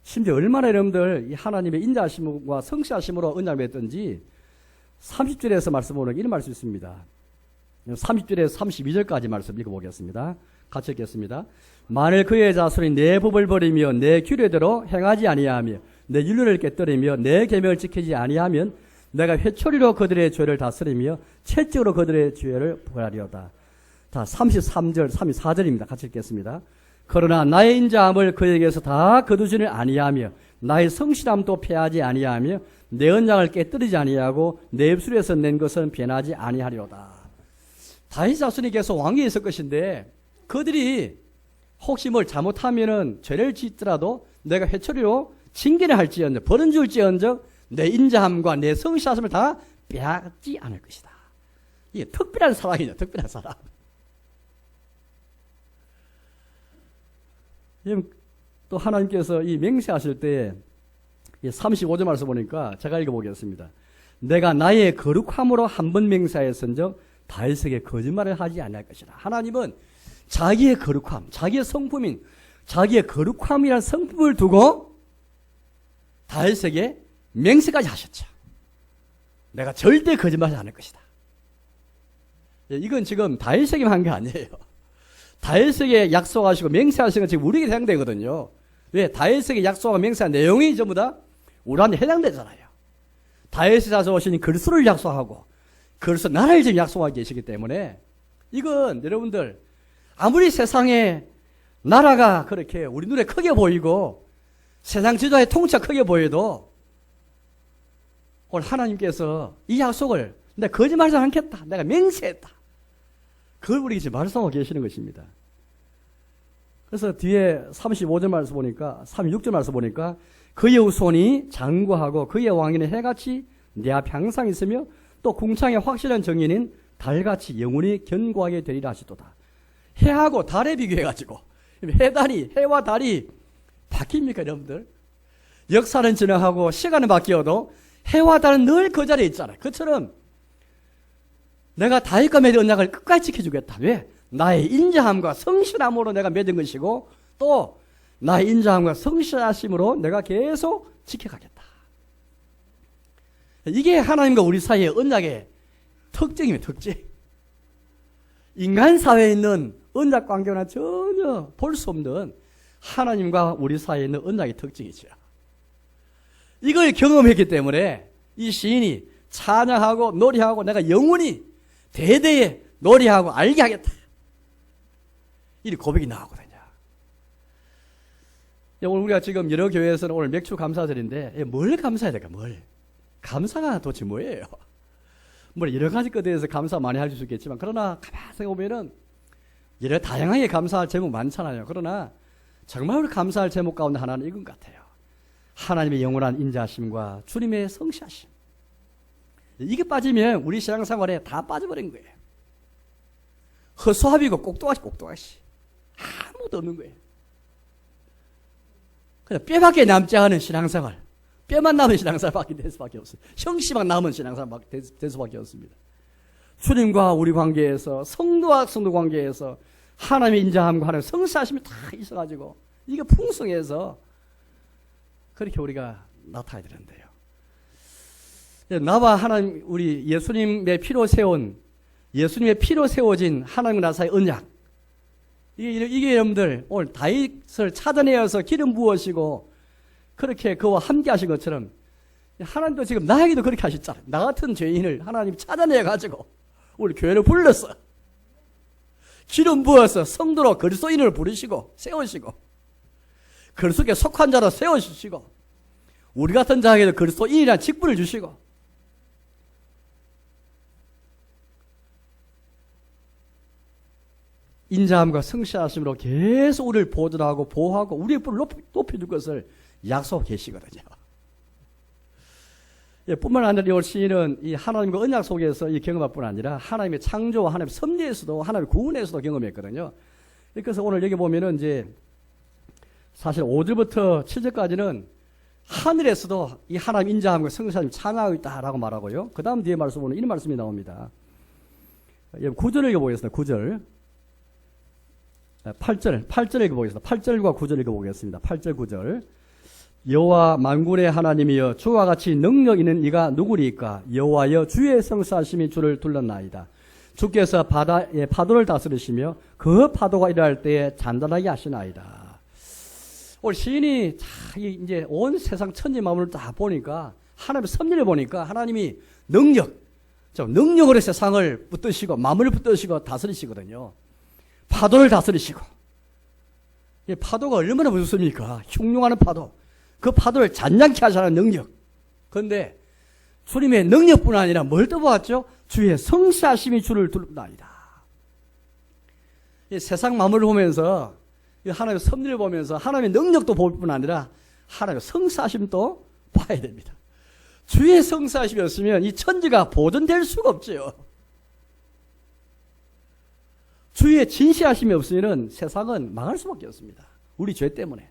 심지어 얼마나 여러분들 이 하나님의 인자하심과 성취하심으로 언약 맺든지 30절에서 말씀 보는 이런 말씀이 있습니다. 30절에서 32절까지 말씀 읽어보겠습니다. 같이 읽겠습니다. 만일 그의 자손이 내 법을 버리며 내 규례대로 행하지 아니하며 내 율례를 깨뜨리며 내 계명을 지키지 아니하면 내가 회초리로 그들의 죄를 다스리며 채찍으로 그들의 죄를 벌하리로다. 자, 33절, 34절입니다. 같이 읽겠습니다. 그러나 나의 인자함을 그에게서 다 거두지는 아니하며 나의 성실함도 패하지 아니하며 내 언약을 깨뜨리지 아니하고 내 입술에서 낸 것은 변하지 아니하리로다. 다윗 자손이 계속 왕위에 있을 것인데 그들이 혹시 뭘 잘못하면은 죄를 짓더라도 내가 회초리로 징계를 할지언정 벌은 줄지언정 내 인자함과 내 성실함을 다 빼앗지 않을 것이다. 이게 특별한 사랑이냐, 특별한 사랑. 또 하나님께서 이 맹세하실 때 35절 말씀 보니까 제가 읽어보겠습니다. 내가 나의 거룩함으로 한 번 맹세하였은즉 다윗에게 거짓말을 하지 아니할 것이라. 하나님은 자기의 거룩함, 자기의 성품인 자기의 거룩함이라는 성품을 두고 다윗에게 맹세까지 하셨죠. 내가 절대 거짓말하지 않을 것이다. 이건 지금 다윗에게만 한 게 아니에요. 다윗에게 약속하시고 맹세하신 건 지금 우리에게 해당되거든요. 왜? 다윗에게 약속하고 맹세한 내용이 전부 다 우리한테 해당되잖아요. 다윗의 자손 오시니 그리스도를 약속하고 그리스도 나라를 지금 약속하고 계시기 때문에 이건 여러분들 아무리 세상에 나라가 그렇게 우리 눈에 크게 보이고 세상 지도에 통치가 크게 보여도 오늘 하나님께서 이 약속을 내가 거짓말하지 않겠다. 내가 맹세했다. 그걸 우리에게 지금 말씀하고 계시는 것입니다. 그래서 뒤에 35절 말씀 보니까 36절 말씀 보니까 그의 후손이 장구하고 그의 왕위는 해같이 내 앞에 항상 있으며 또 궁창의 확실한 정인인 달같이 영원히 견고하게 되리라 하시도다. 해하고 달에 비교해가지고 해와 달이 바뀝니까 여러분들? 역사는 진행하고 시간은 바뀌어도 해와 달은 늘 그 자리에 있잖아요. 그처럼 내가 다윗과 맺은 언약을 끝까지 지켜주겠다. 왜? 나의 인자함과 성실함으로 내가 맺은 것이고 또 나의 인자함과 성실하심으로 내가 계속 지켜가겠다. 이게 하나님과 우리 사이의 언약의 특징입니다. 특징. 인간 사회에 있는 언약 관계와는 전혀 볼 수 없는 하나님과 우리 사이에 있는 언약의 특징이죠. 이걸 경험했기 때문에 이 시인이 찬양하고 노래하고 내가 영원히 대대에 노래하고 알게 하겠다. 이 고백이 나오거든요. 오늘 우리가 지금 여러 교회에서는 오늘 맥주 감사절인데 뭘 감사해야 될까? 뭘? 감사가 도대체 뭐예요? 뭐 여러 가지 것에 대해서 감사 많이 할 수 있겠지만 그러나 가만히 생각해보면 여러 다양하게 감사할 제목 많잖아요. 그러나 정말 우리 감사할 제목 가운데 하나는 이건 같아요. 하나님의 영원한 인자하심과 주님의 성실하심. 이게 빠지면 우리 신앙생활에 다 빠져버린 거예요. 허수아비고 꼭두가시 아무도 없는 거예요. 그냥 뼈밖에 남지 않은 신앙생활, 뼈만 남은 신앙생활밖에 될 수밖에 없어요. 형씨만 남은 신앙생활밖에 될 수밖에 없습니다. 주님과 우리 관계에서 성도와 성도 관계에서 하나님의 인자함과 하나님의 성실하심이 다 있어가지고 이게 풍성해서 그렇게 우리가 나타나야 되는데요. 나와 하나님, 우리 예수님의 피로 세워진 하나님과 나 사이 언약. 이게 여러분들 오늘 다윗을 찾아내어서 기름 부으시고 그렇게 그와 함께 하신 것처럼 하나님도 지금 나에게도 그렇게 하셨잖아요. 나 같은 죄인을 하나님 찾아내가지고 우리 교회를 불렀어. 기름 부어서 성도로 그리스도인을 부르시고 세우시고 그리스도께 속한 자로 세워주시고 우리 같은 자에게도 그리스도인이라는 직분을 주시고 인자함과 성실하심으로 계속 우리를 보존하고 보호하고 우리의 뿔을 높여줄 것을 약속하고 계시거든요. 예, 뿐만 아니라 이 시인은 이 하나님과 언약 속에서 이 경험할 뿐 아니라 하나님의 창조와 하나님의 섭리에서도 하나님의 구원에서도 경험했거든요. 그래서 오늘 여기 보면은 이제 사실 5절부터 7절까지는 하늘에서도 이 하나님 인자함과 성실하심 찬양하고 있다라고 말하고요. 그 다음 뒤에 말씀 보면 이런 말씀이 나옵니다. 9절을 읽어보겠습니다. 9절. 8절 읽어보겠습니다. 8절과 9절 읽어보겠습니다. 8절 9절. 여호와 만군의 하나님이여 주와 같이 능력 있는 이가 누구리까? 여호와여 주의 성사하심이 주를 둘렀나이다. 주께서 바다의 파도를 다스리시며 그 파도가 일어날 때에 잔잔하게 하시나이다. 오늘 시인이 이제 온 세상 천지 만물을 다 보니까 하나님의 섭리를 보니까 하나님이 능력으로 세상을 붙드시고 만물을 붙드시고 다스리시거든요. 파도를 다스리시고, 이 파도가 얼마나 무섭습니까? 흉흉하는 파도. 그 파도를 잔잔케 하시는 능력. 그런데 주님의 능력뿐 아니라 뭘 떠보았죠? 주의 성실하심이 주를 둘러나이다. 이 세상 만물을 보면서 하나님의 섭리를 보면서 하나님의 능력도 볼 뿐 아니라 하나님의 성실하심도 봐야 됩니다. 주의 성실하심이 없으면 이 천지가 보존될 수가 없죠. 주의 진실하심이 없으면 세상은 망할 수밖에 없습니다. 우리 죄 때문에.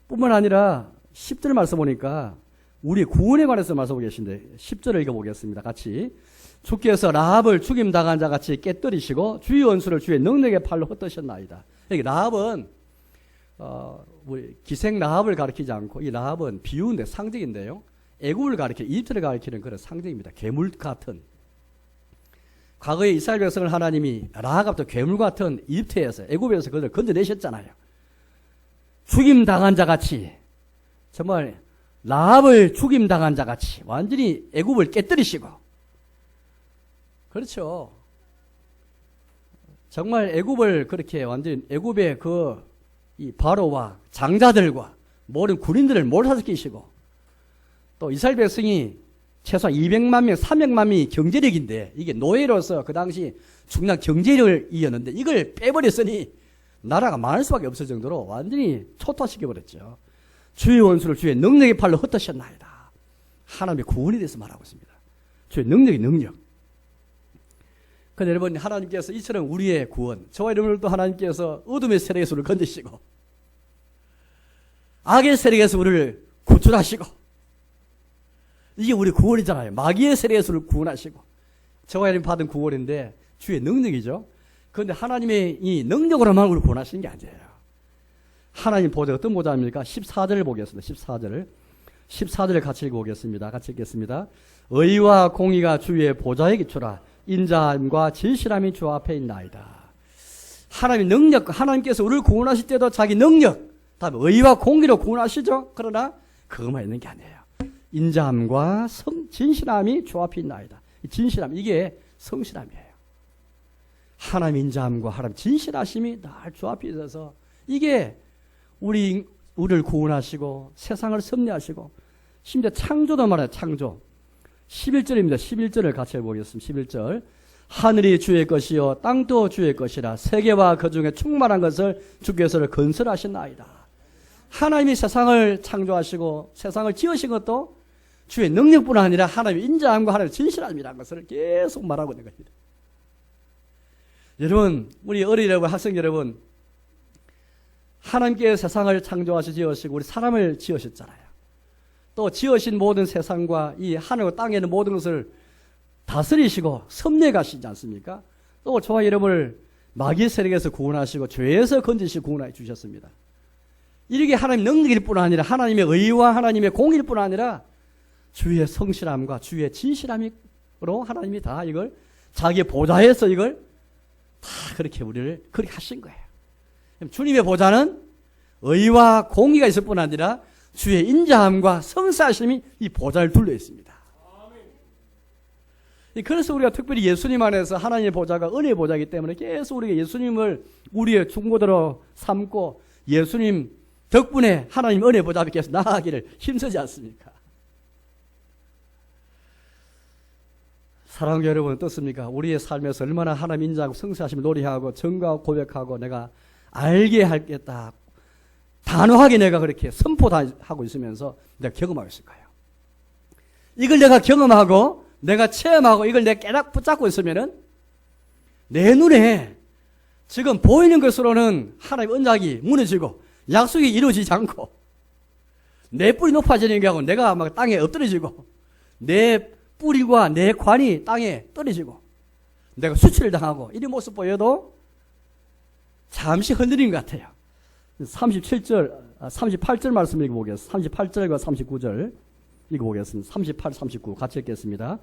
뿐만 아니라 10절 말씀 보니까 우리 구원에 관해서 말씀하고 계신데 10절을 읽어보겠습니다. 같이. 주께서 라합을 죽임당한 자같이 깨뜨리시고 주의 원수를 주의 능력의 팔로 흩으셨나이다. 여기 라합은 우리 기생 라합을 가리키지 않고 이 라합은 비유인데 상징인데요. 애굽을 가리키는 이집트를 가리키는 그런 상징입니다. 괴물 같은. 과거에 이스라엘 백성을 하나님이 라합도 괴물 같은 이집트에서 애굽에서 그들을 건져내셨잖아요. 죽임당한 자같이 정말 라합을 죽임당한 자같이 완전히 애굽을 깨뜨리시고, 그렇죠. 정말 애굽을 그렇게 완전히 애굽의 이 바로와 장자들과 모든 군인들을 몰아시키시고, 또 이스라엘 백성이 최소 200만 명, 300만 명이 경제력인데 이게 노예로서 그 당시 중요한 경제력이었는데 이걸 빼버렸으니 나라가 망할 수밖에 없을 정도로 완전히 초토화시켜버렸죠. 주의 원수를 주의 능력의 팔로 흩으셨나이다. 하나님의 구원에 대해서 말하고 있습니다. 주의 능력. 그런데 여러분, 하나님께서 이처럼 우리의 구원, 저와 여러분들도 하나님께서 어둠의 세력에서 우리를 건지시고 악의 세력에서 우리를 구출하시고, 이게 우리 구원이잖아요. 마귀의 세력에서 우리를 구원하시고, 저와 여러분이 받은 구원인데 주의 능력이죠. 그런데 하나님의 이 능력으로만 우리를 구원하시는 게 아니에요. 하나님 보좌 어떤 보좌입니까? 14절을 보겠습니다. 14절을 같이 읽어보겠습니다. 같이 읽겠습니다. 의와 공의가 주의 보좌에 기초라. 인자함과 진실함이 주 앞에 있나이다. 하나님의 능력, 하나님께서 우리를 구원하실 때도 자기 능력, 다음에 의와 공의로 구원하시죠. 그러나 그것만 있는 게 아니에요. 인자함과 진실함이 주 앞에 있나이다. 이 진실함, 이게 성실함이에요. 하나님 인자함과 하나님 진실하심이 날 주 앞에 있어서 이게 우리를 구원하시고 세상을 섭리하시고, 심지어 창조도 말해요. 창조. 11절입니다. 11절을 같이 해보겠습니다. 11절. 하늘이 주의 것이요 땅도 주의 것이라. 세계와 그 중에 충만한 것을 주께서 건설하셨나이다. 하나님이 세상을 창조하시고 세상을 지으신 것도 주의 능력뿐 아니라 하나님의 인자함과 하나님의 진실함이라는 것을 계속 말하고 있는 겁니다. 여러분, 우리 어린이 여러분, 학생 여러분, 하나님께 세상을 창조하시 지으시고 우리 사람을 지으셨잖아요. 또 지으신 모든 세상과 이 하늘과 땅에 있는 모든 것을 다스리시고 섭리해 가시지 않습니까? 또 저와 여러분을 마귀의 세력에서 구원하시고 죄에서 건지시고 구원해 주셨습니다. 이렇게 하나님의 능력일 뿐 아니라 하나님의 의와 하나님의 공의일 뿐 아니라 주의 성실함과 주의 진실함으로 하나님이 다 이걸 자기 보좌에서 이걸 다 그렇게 우리를 그렇게 하신 거예요. 주님의 보좌는 의와 공의가 있을 뿐 아니라 주의 인자함과 성사하심이 이 보좌를 둘러 있습니다. 그래서 우리가 특별히 예수님 안에서 하나님의 보좌가 은혜의 보좌이기 때문에 계속 우리가 예수님을 우리의 중보자로 삼고 예수님 덕분에 하나님 은혜의 보좌 앞에 계속 나아가기를 힘쓰지 않습니까? 사랑하는 여러분 어떻습니까? 우리의 삶에서 얼마나 하나님 인자하고 성취하심을 노래하고 전가하고 고백하고 내가 알게 하겠다. 단호하게 내가 그렇게 선포하고 있으면서 내가 경험하고 있을까요? 이걸 내가 경험하고 내가 체험하고 이걸 내가 깨닫고 붙잡고 있으면은 내 눈에 지금 보이는 것으로는 하나님의 언약이 무너지고 약속이 이루어지지 않고 내 뿔이 높아지는 게 하고 내가 막 땅에 엎드려지고 내 뿌리와 내 관이 땅에 떨어지고 내가 수치를 당하고 이런 모습 보여도 잠시 흔들린 것 같아요. 38절 말씀 읽어보겠습니다. 38절과 39절 읽어보겠습니다. 38, 39 같이 읽겠습니다.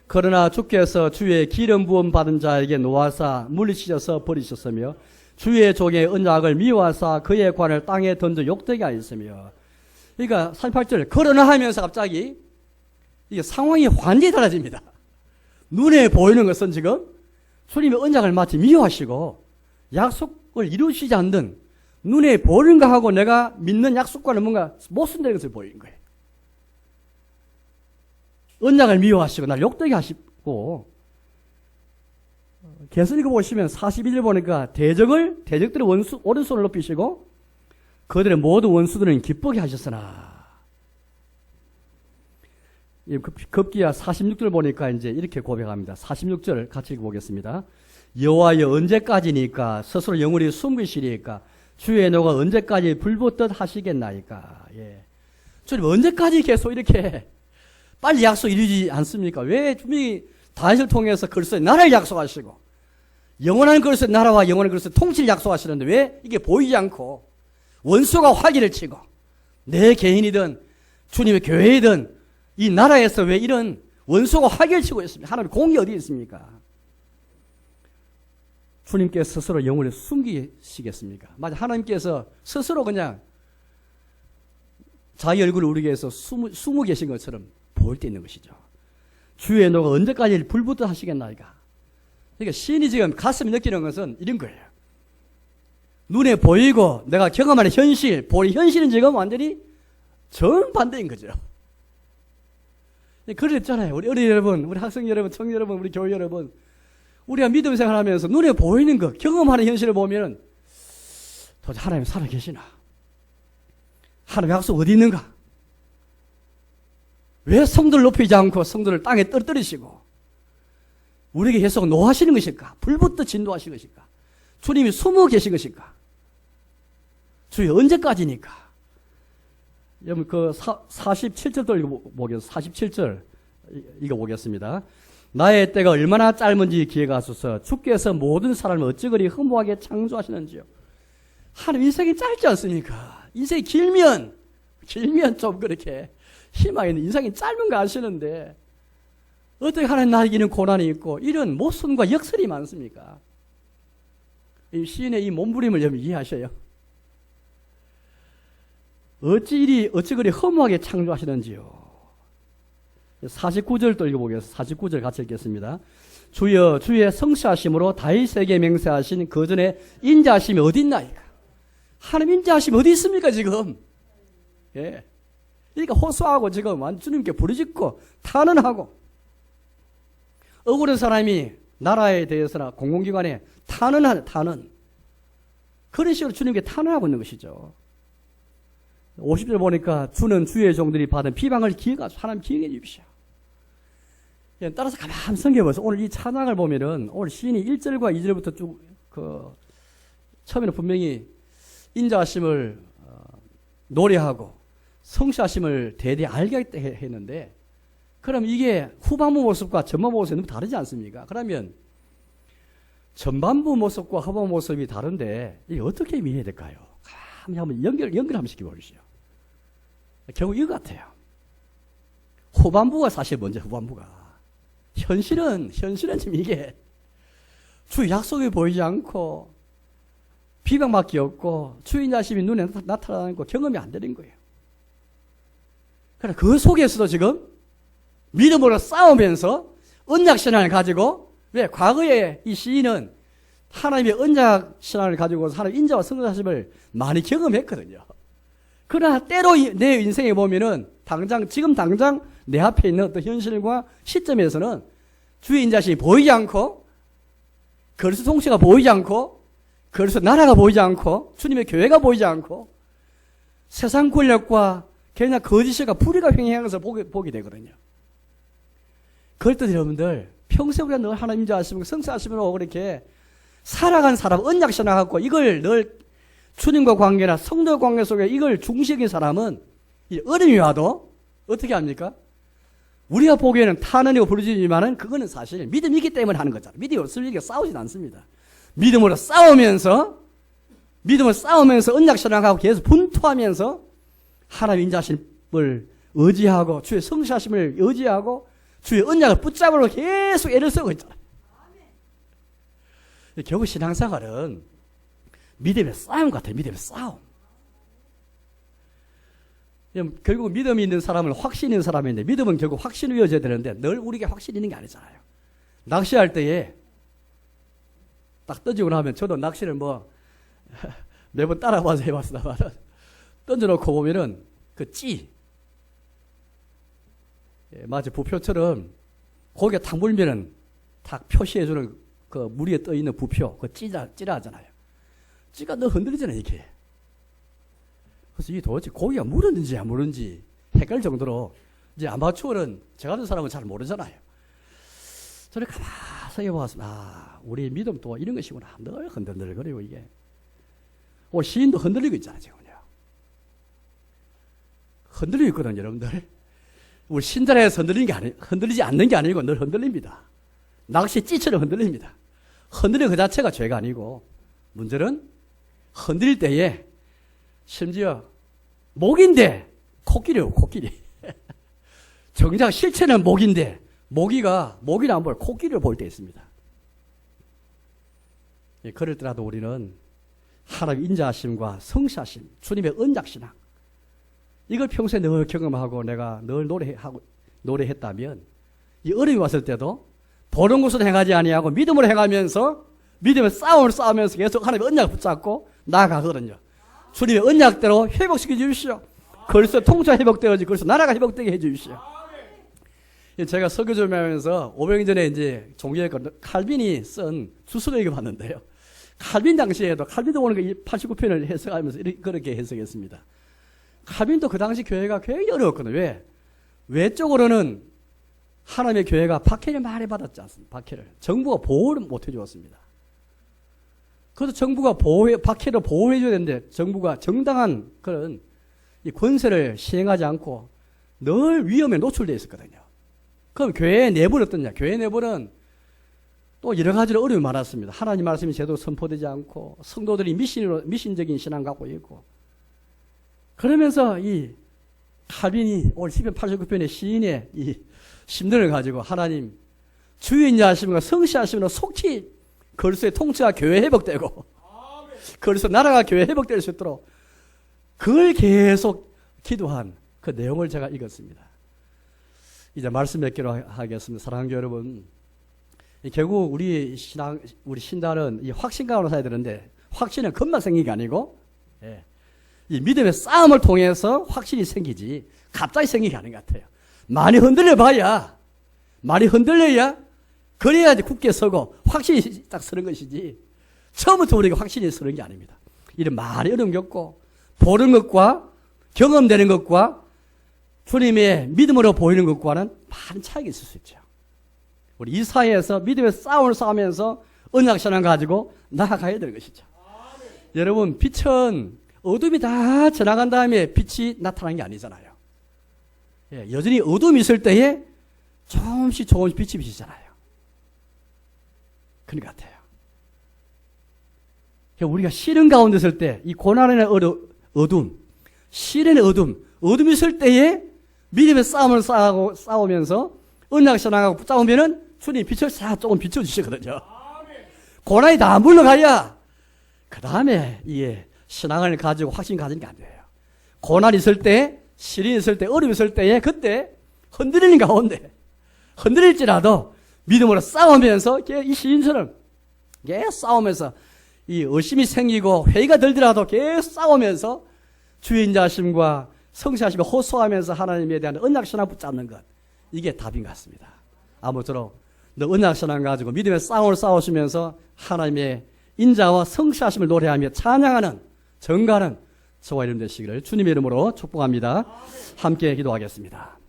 그러나 주께서 주의 기름 부음 받은 자에게 놓아사 물리치셔서 버리셨으며 주의 종의 언약을 미워하사 그의 관을 땅에 던져 욕되게 하였으며. 그러니까 38절 그러나 하면서 갑자기 이게 상황이 완전히 달라집니다. 눈에 보이는 것은 지금 주님의 언약을 마치 미워하시고 약속을 이루시지 않는 눈에 보이는 것하고 내가 믿는 약속과는 뭔가 모순되는 것을 보이는 거예요. 언약을 미워하시고 날 욕되게 하시고 계속 읽어보시면 41절 보니까 대적들의 오른손을 높이시고 그들의 모든 원수들은 기쁘게 하셨으나 급기야 46절 보니까 이제 이렇게 고백합니다. 46절 같이 읽어보겠습니다. 여호와여 언제까지니까 스스로 영원히 숨기시리까 주의 노가 언제까지 불붙듯 하시겠나이까. 예. 주님 언제까지 계속 이렇게 빨리 약속 이루지 않습니까? 왜 주님이 다윗을 통해서 그리스도의 나라를 약속하시고 영원한 그리스도의 나라와 영원한 그리스도의 통치를 약속하시는데 왜 이게 보이지 않고 원수가 화기를 치고 내 개인이든 주님의 교회이든 이 나라에서 왜 이런 원수가 화기를 치고 있습니까? 하나님의 공이 어디 있습니까? 주님께서 스스로 영원히 숨기시겠습니까? 맞아, 하나님께서 스스로 그냥 자기 얼굴을 우리에게 해서 숨어 계신 것처럼 보일 때 있는 것이죠. 주의 노가 언제까지 불붙듯 하시겠나이까? 그러니까 시인이 지금 가슴이 느끼는 것은 이런 거예요. 눈에 보이고 내가 경험하는 현실, 보는 현실은 지금 완전히 정반대인 거죠. 그랬잖아요. 우리 어린이 여러분, 우리 학생 여러분, 청년 여러분, 우리 교회 여러분, 우리가 믿음 생활하면서 눈에 보이는 것, 경험하는 현실을 보면 도대체 하나님 살아계시나? 하나님 약속 어디 있는가? 왜 성도를 높이지 않고 성도를 땅에 떨어뜨리시고 우리에게 계속 노하시는 것일까? 불붙듯 진도하시는 것일까? 주님이 숨어 계신 것일까? 주여 언제까지니까? 여러분 그 47절도 읽어보겠습니다. 47절 읽어보겠습니다. 나의 때가 얼마나 짧은지 기회가 하소서. 주께서 모든 사람을 어찌 그리 허무하게 창조하시는지요. 하나님 인생이 짧지 않습니까? 인생이 길면 좀 그렇게 희망이 있는 인생이 짧은 거 아시는데 어떻게 하나님 나에게 이런 고난이 있고 이런 모순과 역설이 많습니까? 이 시인의 이 몸부림을 여러분 이해하셔요. 어찌 그리 허무하게 창조하시는지요. 49절도 읽어보겠습니다. 49절 같이 읽겠습니다. 주여 주의 성취하심으로 다윗에게 맹세하신 그 전에 인자하심이 어디 있나이까? 하나님 인자하심이 어디 있습니까 지금? 예. 그러니까 호소하고 지금 주님께 부르짖고 탄원하고 억울한 사람이 나라에 대해서나 공공기관에 탄원 그런 식으로 주님께 탄원하고 있는 것이죠. 50절 보니까 주는 주의 종들이 받은 비방을 기억하소. 하나님 기억해 주십시오. 따라서 가만히 생각해보세요. 오늘 이 찬양을 보면은 오늘 시인이 1절과 2절부터 쭉 처음에는 분명히 인자하심을 노래하고 성취하심을 대대 알게 했는데 그럼 이게 후반부 모습과 전반부 모습이 너무 다르지 않습니까? 그러면 전반부 모습과 후반부 모습이 다른데 이게 어떻게 이해해야 될까요? 한번 연결 한번 시켜보십시오. 결국 이거 같아요. 후반부가 사실 먼저 후반부가. 현실은 지금 이게 주 약속이 보이지 않고 비방밖에 없고 주인 자심이 눈에 나타나고 경험이 안 되는 거예요. 그러나 그 속에서도 지금 믿음으로 싸우면서 언약신앙을 가지고 왜 과거에 이 시인은 하나님의 언약신앙을 가지고 하나님 인자와 성취하심을 많이 경험했거든요. 그러나 때로 내 인생에 보면은 지금 당장 내 앞에 있는 어떤 현실과 시점에서는 주의 인자심이 보이지 않고, 그리스도 통치가 보이지 않고, 그리스도 나라가 보이지 않고, 주님의 교회가 보이지 않고, 세상 권력과 그냥 거짓과 불의가 횡행하는 것을 보게 되거든요. 그럴 때 여러분들 평생 우리가 늘 하나님 인자하시고 성사하시고 그렇게 살아간 사람, 언약 신앙하고 이걸 늘 주님과 관계나 성도 관계 속에 이걸 중시적인 사람은 어려움이 와도 어떻게 합니까? 우리가 보기에는 탄원이고 부르짖지만은 그거는 사실 믿음이 있기 때문에 하는 거잖아요. 믿음이 없으면 싸우진 않습니다. 믿음으로 싸우면서 언약 신앙하고 계속 분투하면서 하나님 인자심을 의지하고 주의 성실하심을 의지하고 주의 언약을 붙잡으려 계속 애를 쓰고 있잖아요. 결국 신앙생활은 믿음의 싸움 같아요. 믿음의 싸움. 결국 믿음이 있는 사람은 확신이 있는 사람인데 믿음은 결국 확신이 이어져야 되는데 늘 우리에게 확신이 있는 게 아니잖아요. 낚시할 때에 딱 던지고 나면 저도 낚시를 매번 따라가서 해봤습니다만 던져놓고 보면은 마치 부표처럼 고기가 탁 물면은 탁 표시해주는 그 물 위에 떠 있는 부표, 찌라 하잖아요. 찌가 너 흔들리잖아요, 이렇게. 그래서 이게 도대체 고기가 물었는지 안 물었는지 헷갈릴 정도로 이제 아마추어는 저 같은 사람은 잘 모르잖아요. 저를 가만히 생각해봤습니다. 우리 믿음 또 이런 것이구나. 늘 흔들거리고 이게. 오늘 시인도 흔들리고 있잖아요, 지금요. 흔들리고 있거든요, 여러분들. 우리 신자에서 흔들리지 않는 게 아니고 늘 흔들립니다. 낚시 찌처럼 흔들립니다. 흔들리는 그 자체가 죄가 아니고 문제는 흔들릴 때에 심지어 목인데 코끼리요, 코끼리. 정작 실체는 목인데 모기는 안 보여 코끼리를 볼 때 있습니다. 그럴 때라도 우리는 하나님 인자하심과 성실하심, 주님의 언약신앙 이걸 평소에 늘 경험하고 내가 늘 노래했다면 이 어려움이 왔을 때도 보는 것으로 행하지 아니하고 믿음으로 행하면서 믿음의 싸움을 싸우면서 계속 하나님의 언약을 붙잡고 나아가거든요. 주님의 언약대로 회복시켜 주십시오. 그리스도 통치가 회복되어지 그리스도 나라가 회복되게 해 주십시오. 제가 설교 좀 하면서 500년 전에 이제 종교학과 칼빈이 쓴 주석을 읽어봤는데요. 칼빈 당시에도 칼빈도 오는 거 89편을 해석하면서 그렇게 해석했습니다. 칼빈도 그 당시 교회가 굉장히 어려웠거든요. 왜? 외적으로는 하나님의 교회가 박해를 많이 받았지 않습니까? 박해를. 정부가 보호를 못 해주었습니다. 그래서 정부가 박해를 보호해줘야 되는데 정부가 정당한 그런 이 권세를 시행하지 않고 늘 위험에 노출되어 있었거든요. 그럼 교회 내부는 어떠냐? 교회 내부는 또 여러 가지로 어려움이 많았습니다. 하나님 말씀이 제대로 선포되지 않고 성도들이 미신적인 신앙 갖고 있고 그러면서 이 칼빈이 올 1089편의 시인의 이 심정을 가지고 하나님 주의 인자하심과 성실하심으로 속히 그리스도의 통치가 교회 회복되고 그리스도 나라가 교회 회복될 수 있도록 그걸 계속 기도한 그 내용을 제가 읽었습니다. 이제 말씀 몇 개로 하겠습니다. 사랑하는 교회 여러분, 결국 우리 신단은 이 확신감으로 살아야 되는데 확신은 금방 생긴 게 아니고 이 믿음의 싸움을 통해서 확신이 생기지 갑자기 생긴 게 아닌 것 같아요. 많이 흔들려야 그래야지 굳게 서고 확신이 딱 서는 것이지 처음부터 우리가 확신이 서는 게 아닙니다. 이런 많이 어려움 겪고 보는 것과 경험되는 것과 주님의 믿음으로 보이는 것과는 많은 차이가 있을 수 있죠. 우리 이 사회에서 믿음의 싸움을 싸우면서 언약신앙 가지고 나아가야 되는 것이죠. 여러분, 빛은 어둠이 다 지나간 다음에 빛이 나타나는 게 아니잖아요. 여전히 어둠이 있을 때에 조금씩 빛이 비치잖아요. 그런 것 같아요. 우리가 시련 가운데 있을 때 이 고난의 어둠, 시련의 어둠이 있을 때에 믿음의 싸움을 싸우면서 언약신앙하고 붙잡으면은 주님 빛을 싹 조금 비춰주시거든요. 고난이 다 물러가야 그 다음에 이게 신앙을 가지고 확신 가지는 게 안 돼요. 고난 있을 때, 시련이 있을 때, 어려움이 있을 때에 그때 흔들리는 가운데 흔들릴지라도 믿음으로 싸우면서 이 시인처럼 계속 싸우면서 이 의심이 생기고 회의가 들더라도 계속 싸우면서 주의 인자하심과 성실하심을 호소하면서 하나님에 대한 언약신앙 붙잡는 것 이게 답인 것 같습니다. 아무쪼록 너 언약선언 가지고 믿음의 싸움을 싸우시면서 하나님의 인자와 성취하심을 노래하며 찬양하는 정가는 저와 여러분 되시기를 주님의 이름으로 축복합니다. 함께 기도하겠습니다.